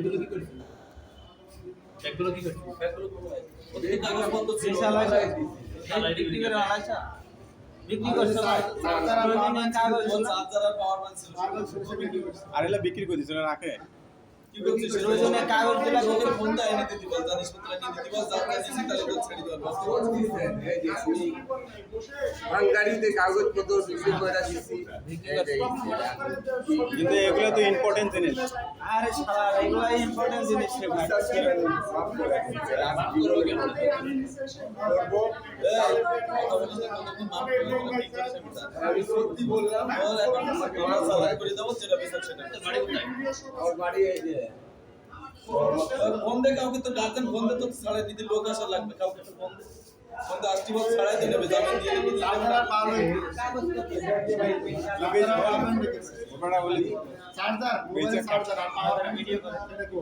ব্যাগগুলো কি করছিস? ব্যাগগুলো কি করছিস? ব্যাগগুলো ওদের কাগজপত্র ছিল শালাই বিক্রি করে আলাইছা বিক্রি করছে ভাই চার্জার আর পাওয়ার ব্যাংক ছিল আর এলা বিক্রি করে দিছিল রাখে কি করছিস প্রয়োজনে কাগজ দিলা ওকে ফোন দেয় এনে দিতে বল জিনিসপত্র এনে দিতে বল যা যা দিছি তাহলে তো ছেড়ে দিও বাঙালিতে কাগজপত্র বিক্রি করে দিচ্ছি কিন্তু এগুলো তো ইম্পর্টেন্ট জিনিস আরে শালা এগুলা ইম্পর্টেন্ট জিনিস রে ভাই আমি সত্যি বললাম ওর এখন সালাদ করে দেবো যেটা বেশি সেটা বাড়ি কোথায়? আমার বাড়ি এই যে ফোন দে কাউকে তো গার্জেন ফোন দে তো ছাড়াই দিতে লোক আসা লাগবে কাউকে তো ফোন দে ফোন দে আসতে বল ছাড়াই দিয়ে নেবে জামিন দিয়ে নেবে ওটা বলি চার্জার মোবাইল চার্জার আর পাওয়ার ভিডিও করে দেখো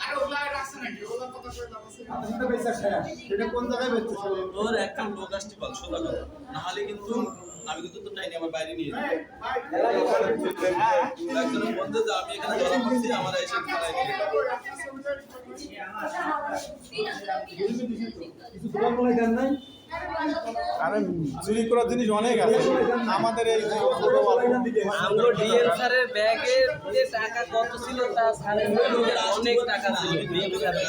আরে ওলা রাখছ নাকি ওলা কথা কইলা আপনি বেচা খায়া এটা কোন জায়গায় বেচছ তোর একটা লোক আসতে বল সোজা কথা না হলে কিন্তু আমি কিন্তু তো টাইনি আমার বাইরে নিয়ে যাই একজন বন্ধু যে আমি এখানে ধরা পড়ছি আমার এসে ছাড়াই দিয়ে কিছু দোকান বলে দেন নাই আরে চুরি করার জিনিস অনেক আছে আমাদের এই যে আমগো ডিএল স্যারের ব্যাগে যে টাকা কত ছিল তা স্যারের অনেক টাকা ছিল ডিএল স্যারের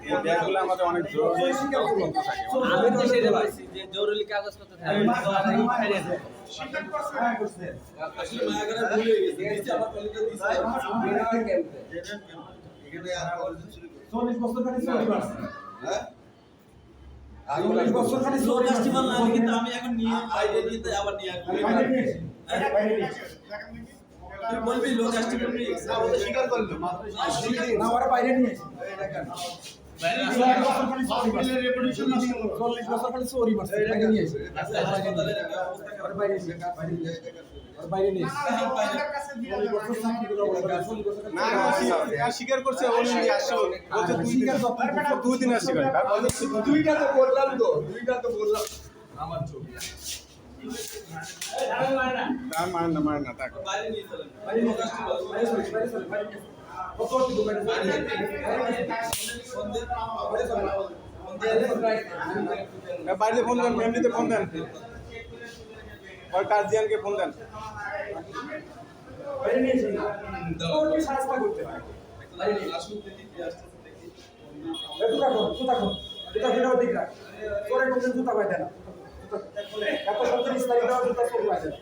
এই ব্যাগগুলো আমাদের অনেক জরুরি কাগজপত্র থাকে আমি তো সেটা বলছি যে জরুরি কাগজপত্র থাকে তো আর এই খাইয়ে দেব আসলে মায়াগারে ভুল হয়ে গেছে দিছি আমার কলিটা দিছি এখানে আর অরিজিন চুরি করে 40 বছর খালি চুরি করছে হ্যাঁ 40 বছর খালি লোক চুরি আসতে বল না কিন্তু আমি এখন নিয়ে বাইরে নিয়ে তো আবার নিয়ে আসবো বাইরে নিয়ে বাইরে নিয়ে তুই বলবি লোক আসতে বলবি না ও তো স্বীকার করলো না ওরা বাইরে নিয়ে বাইরে 40 বছর খালি চুরি করছে রেপুটেশন নষ্ট করলো 40 বছর খালি চুরি করছে বাইরে নিয়ে ওরা বাইরে নিয়ে ওরা বাইরে নিয়ে না না স্বীকার করছে ওই আসছে বলছে দুই দিন আসছে করে তারপর দুইটা তো বললাম আমার ছবি তার মার না তাকে বাইরে নিয়ে চলেন বাইরে নিয়ে বাড়িতে ফোন দেন ফ্যামিলিতে ফোন দেন ওর গার্জিয়ানকে ফোন দেন বাইরে নিয়ে শাস্তি করতে হয় আসুন দেখি কি আসতেছে দেখি জুতা ফেরাও দিক রাখ তোরে কোন জুতা পাইতে না এত সুন্দর ইসলামী দেওয়া জুতা চোখ পাইতে না